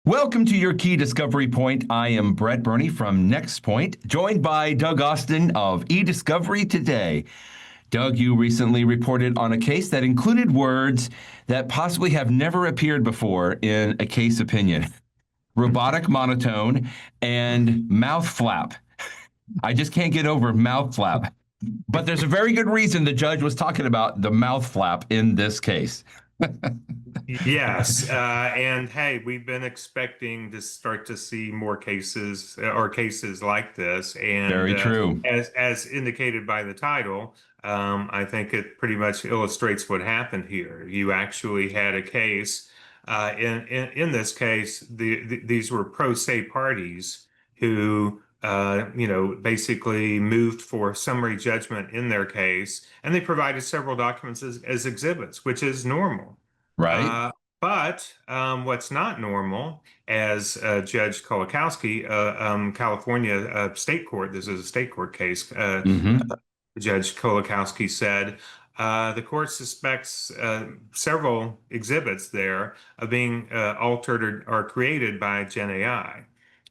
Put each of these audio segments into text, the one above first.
Welcome to your Key Discovery Point. I am Brett Burney from Nextpoint, joined by Doug Austin of eDiscovery today. Doug, you recently reported on a case that included words that possibly have never appeared before in a case opinion. Robotic monotone and mouth flap. I just can't get over mouth flap. But there's a very good reason the judge was talking about the mouth flap in this case. Yes, and hey, we've been expecting to start to see more cases or cases like this, and Very true. as indicated by the title, I think it pretty much illustrates what happened here. You actually had a case. In this case, these were pro se parties who basically moved for summary judgment in their case, and they provided several documents as exhibits, which is normal. Right? But what's not normal, as Judge Kolakowski, California State Court, this is a state court case, Judge Kolakowski said, the court suspects several exhibits there of being altered or created by GenAI.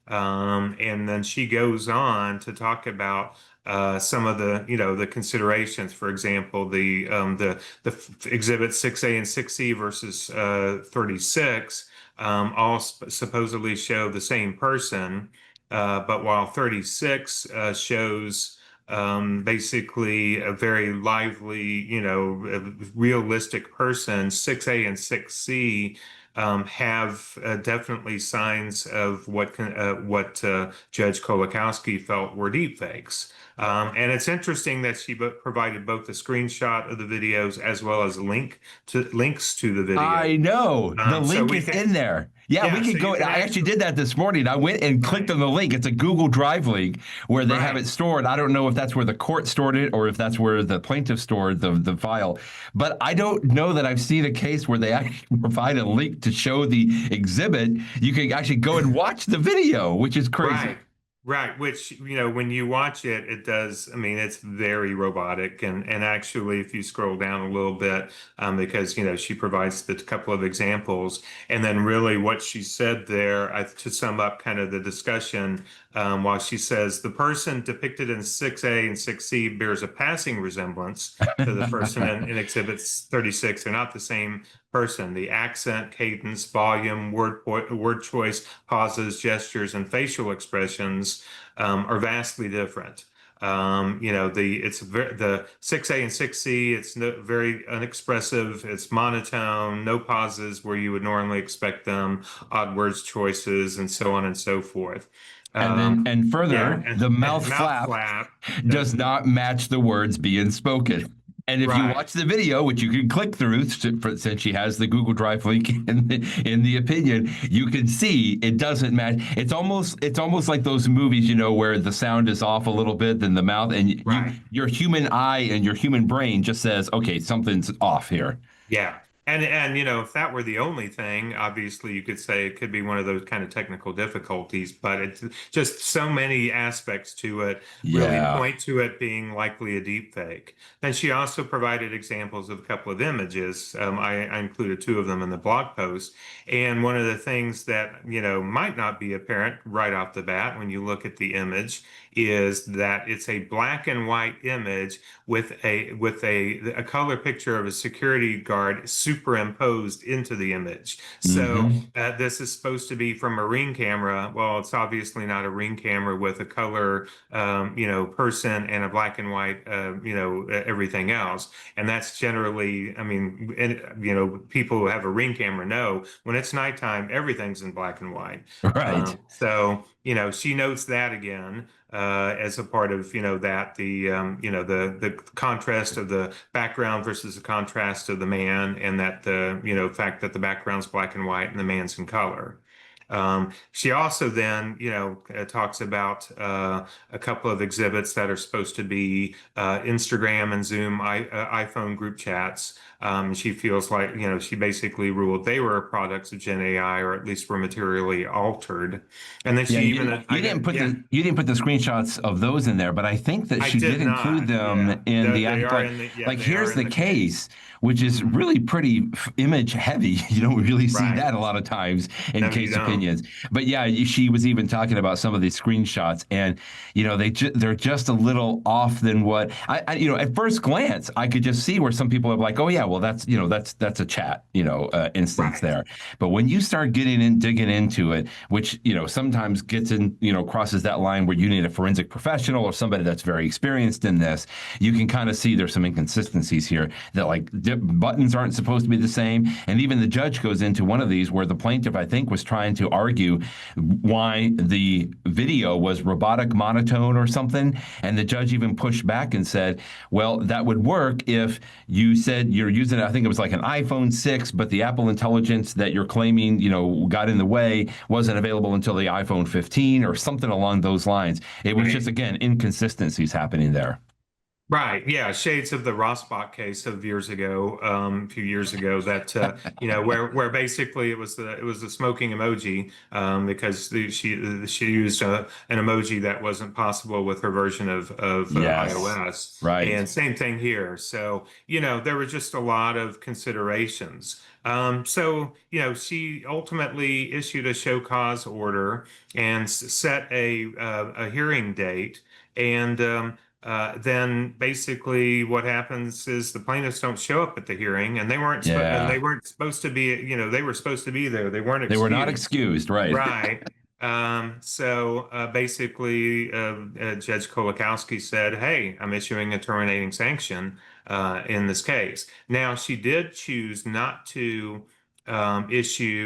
And then she goes on to talk about some of the considerations. For example, the exhibit 6A and 6C versus 36 all supposedly show the same person, but while 36 shows basically a very lively, realistic person, 6A and 6C have definitely signs of what Judge Kolakowski felt were deepfakes. And it's interesting that she provided both a screenshot of the videos as well as links to the video. I know. The link is in there. Yeah, we could go. I actually did that this morning. I went and clicked on the link. It's a Google Drive link where they have it stored. I don't know if that's where the court stored it or if that's where the plaintiff stored the file. But I don't know that I've seen a case where they actually provide a link to show the exhibit. You can actually go and watch the video, which is crazy. Right, which, when you watch it, it does, it's very robotic. And actually, if you scroll down a little bit, because, she provides a couple of examples. And then really what she said there, to sum up kind of the discussion, while she says, the person depicted in 6A and 6C bears a passing resemblance to the person in Exhibit 36. They're not the same person. The accent, cadence, volume, word choice, pauses, gestures, and facial expressions are vastly different. The 6A and 6C, it's very unexpressive, it's monotone, no pauses where you would normally expect them, odd words choices, and so on and so forth. And further, the mouth flap does not match the words being spoken. And if you watch the video, which you can click through, since she has the Google Drive link in the opinion, you can see it doesn't match. It's almost like those movies, where the sound is off a little bit than the mouth, and your human eye and your human brain just says, okay, something's off here. Yeah. And if that were the only thing, obviously you could say it could be one of those kind of technical difficulties, but it's just so many aspects to it really point to it being likely a deep fake. Then she also provided examples of a couple of images. I included two of them in the blog post. And one of the things that, might not be apparent right off the bat when you look at the image is that it's a black and white image with a color picture of a security guard superimposed into the image. So this is supposed to be from a Ring camera. Well, it's obviously not a Ring camera with a color, person and a black and white, everything else. And that's generally, people who have a Ring camera know when it's nighttime, everything's in black and white. Right. So, she notes that again. As a part of the contrast of the background versus the contrast of the man, and that the fact that the background's black and white and the man's in color. She also then talks about a couple of exhibits that are supposed to be Instagram and Zoom iPhone group chats. She feels like she basically ruled they were products of GenAI, or at least were materially altered. And then you didn't put the screenshots of those in there, but I think that she did include them in the act. Here's the case which is really pretty image heavy. You don't really see Right. that a lot of times in No, you case don't. opinions. But yeah, she was even talking about some of these screenshots, and they're just a little off than what at first glance I could just see where some people are like, oh yeah, well that's a chat instance Right. there. But when you start digging into it, which sometimes gets in crosses that line where you need a forensic professional or somebody that's very experienced in this, you can kind of see there's some inconsistencies here that like buttons aren't supposed to be the same. And even the judge goes into one of these where the plaintiff, I think, was trying to argue why the video was robotic monotone or something. And the judge even pushed back and said, well, that would work if you said you're using, I think it was like an iPhone 6, but the Apple Intelligence that you're claiming, got in the way wasn't available until the iPhone 15 or something along those lines. It was just, again, inconsistencies happening there. Right. Yeah. Shades of the Rossbach case of years ago, a few years ago, that where basically it was the smoking emoji, because she used an emoji that wasn't possible with her version of Yes. iOS. Right. And same thing here. So there were just a lot of considerations. So she ultimately issued a show cause order and set a hearing date. And then basically what happens is the plaintiffs don't show up at the hearing, and they Yeah. weren't supposed to be, they were supposed to be there. They weren't They were not excused. excused, right? Right. So basically, Judge Kolakowski said, "Hey, I'm issuing a terminating sanction in this case." Now, she did choose not to she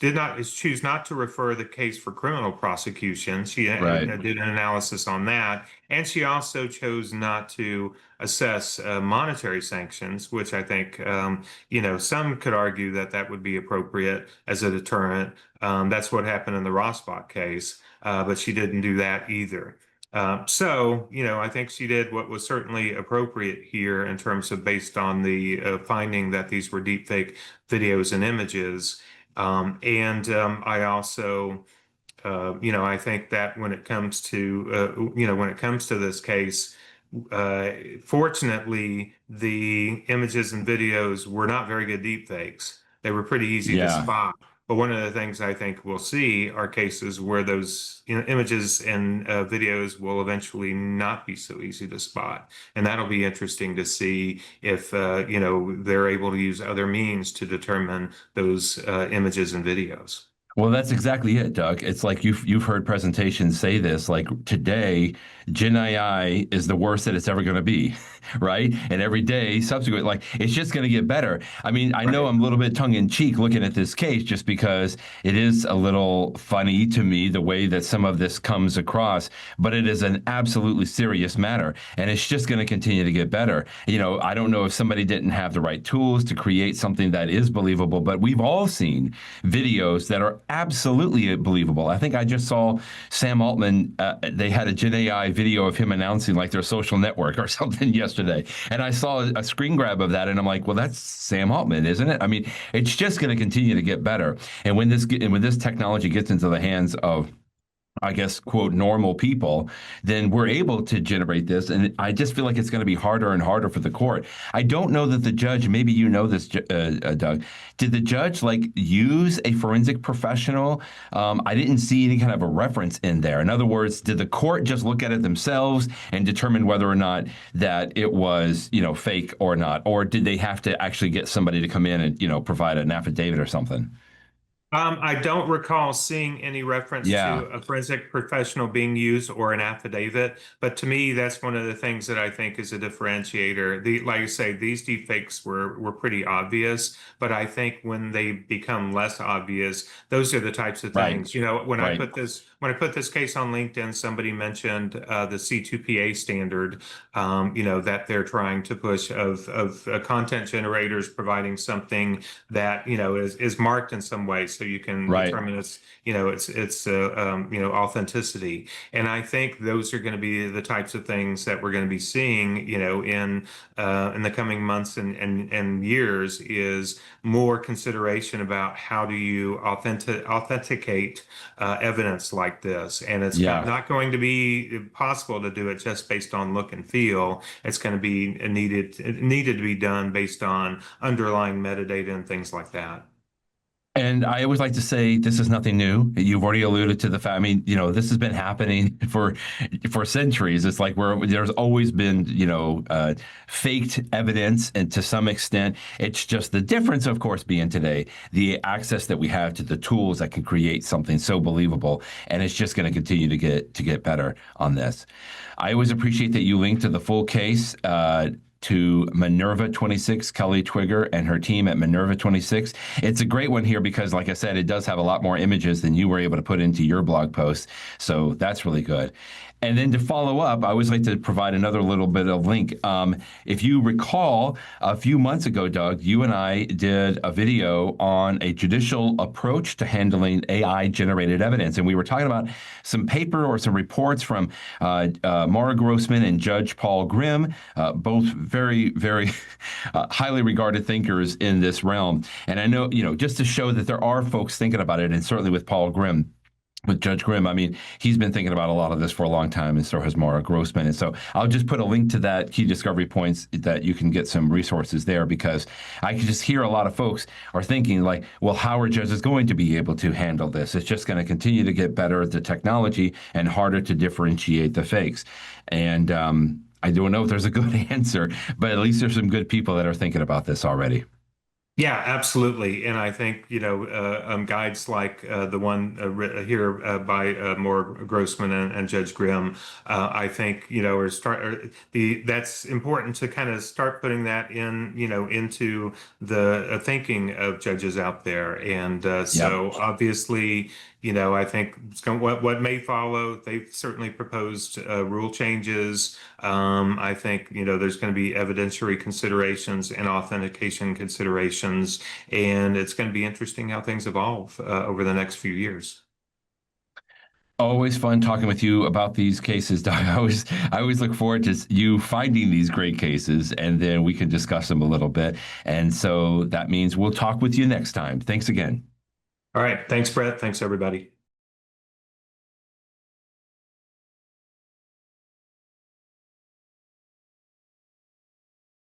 did not choose not to refer the case for criminal prosecution. She Right. did an analysis on that, and she also chose not to assess monetary sanctions, which I think some could argue that that would be appropriate as a deterrent. That's what happened in the Rossbach case, but she didn't do that either. So, I think she did what was certainly appropriate here in terms of based on the finding that these were deepfake videos and images. I also, I think that when it comes to, this case, fortunately, the images and videos were not very good deepfakes. They were pretty easy to Yeah. spot. But one of the things I think we'll see are cases where those images and videos will eventually not be so easy to spot. And that'll be interesting to see if, they're able to use other means to determine those images and videos. Well, that's exactly it, Doug. It's like you've heard presentations say this, like today, GenAI is the worst that it's ever going to be, right? And every day subsequent, like it's just going to get better. I mean, I know Right. I'm a little bit tongue in cheek looking at this case just because it is a little funny to me the way that some of this comes across, but it is an absolutely serious matter, and it's just going to continue to get better. I don't know if somebody didn't have the right tools to create something that is believable, but we've all seen videos that are absolutely believable. I think I just saw Sam Altman. They had a GenAI video of him announcing like their social network or something yesterday, and I saw a screen grab of that, and I'm like, well, that's Sam Altman, isn't it? I mean, it's just going to continue to get better. And when this technology gets into the hands of, I guess, quote, normal people, then we're able to generate this. And I just feel like it's going to be harder and harder for the court. I don't know that the judge, maybe you know this, Doug, did the judge like use a forensic professional? I didn't see any kind of a reference in there. In other words, did the court just look at it themselves and determine whether or not that it was, fake or not? Or did they have to actually get somebody to come in and, provide an affidavit or something? I don't recall seeing any reference Yeah, to a forensic professional being used or an affidavit, but to me, that's one of the things that I think is a differentiator. Like I say, these deepfakes were pretty obvious, but I think when they become less obvious, those are the types of right, things. When I right. put this case on LinkedIn, somebody mentioned the C2PA standard, that they're trying to push of content generators providing something that is marked in some way. So so you can Right. determine its authenticity. And I think those are going to be the types of things that we're going to be seeing, in the coming months and years, is more consideration about how do you authenticate evidence like this. And it's Yeah. not going to be possible to do it just based on look and feel. It's going to be needed to be done based on underlying metadata and things like that. And I always like to say this is nothing new. You've already alluded to the fact. I mean, this has been happening for centuries. It's like there's always been, faked evidence, and to some extent, it's just the difference, of course, being today the access that we have to the tools that can create something so believable, and it's just going to continue to get better on this. I always appreciate that you link to the full case. To Minerva 26, Kelly Twigger and her team at Minerva 26. It's a great one here because, like I said, it does have a lot more images than you were able to put into your blog post. So that's really good. And then to follow up, I always like to provide another little bit of link. If you recall, a few months ago, Doug, you and I did a video on a judicial approach to handling AI-generated evidence. And we were talking about some paper or some reports from Mara Grossman and Judge Paul Grimm, both very, very highly regarded thinkers in this realm. And I know, just to show that there are folks thinking about it, and certainly with Paul Grimm, with Judge Grimm, I mean, he's been thinking about a lot of this for a long time, and so has Mara Grossman. And so I'll just put a link to that key discovery points that you can get some resources there, because I can just hear a lot of folks are thinking like, well, how are judges going to be able to handle this? It's just going to continue to get better at the technology and harder to differentiate the fakes. And I don't know if there's a good answer, but at least there's some good people that are thinking about this already. Yeah, absolutely. And I think, guides like the one here by Moore Grossman and Judge Grimm, I think, that's important to kind of start putting that into the thinking of judges out there. And so obviously, I think what may follow, they've certainly proposed rule changes. I think, there's going to be evidentiary considerations and authentication considerations, and it's going to be interesting how things evolve over the next few years. Always fun talking with you about these cases, Doug. I always look forward to you finding these great cases, and then we can discuss them a little bit. And so that means we'll talk with you next time. Thanks again. All right. Thanks, Brett. Thanks, everybody.